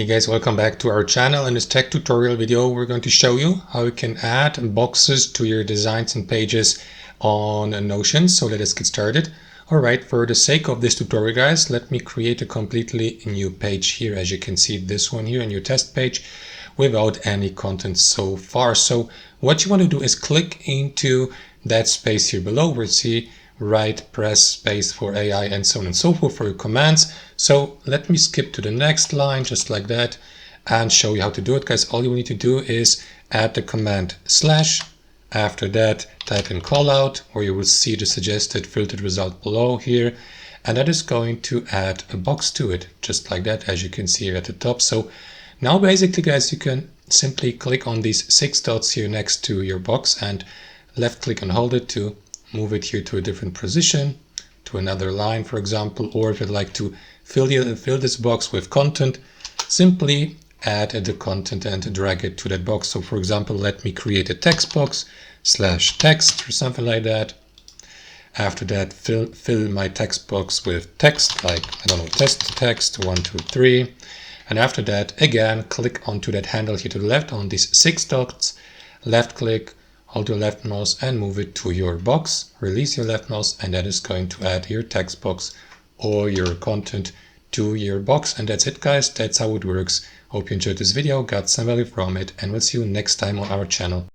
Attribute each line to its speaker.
Speaker 1: Hey guys, welcome back to our channel. In this tech tutorial video, we're going to show you how you can add boxes to your designs and pages on Notion. So let us get started. Alright, for the sake of this tutorial guys, let me create a completely new page here. As you can see, this one here, a new test page without any content so far. So what you want to do is click into that space here below where you see right press space for AI and so on and so forth for your commands. So let me skip to the next line just like that and show you how to do it, guys. All you need to do is add the command slash. After that, type in callout, where you will see the suggested filtered result below here, and that is going to add a box to it just like that, as you can see here at the top. So now basically guys, you can simply click on these 6 dots here next to your box and left click and hold it to move it here to a different position, to another line, for example. Or if you'd like to fill this box with content, simply add the content and drag it to that box. So for example, let me create a text box /text or something like that. After that, fill my text box with text, like, I don't know, test text 1, 2, 3. And after that, again, click onto that handle here to the left on these 6 dots, left click, hold your left mouse and move it to your box, release your left mouse, and that is going to add your text box or your content to your box. And that's it guys, that's how it works. Hope you enjoyed this video, got some value from it, and we'll see you next time on our channel.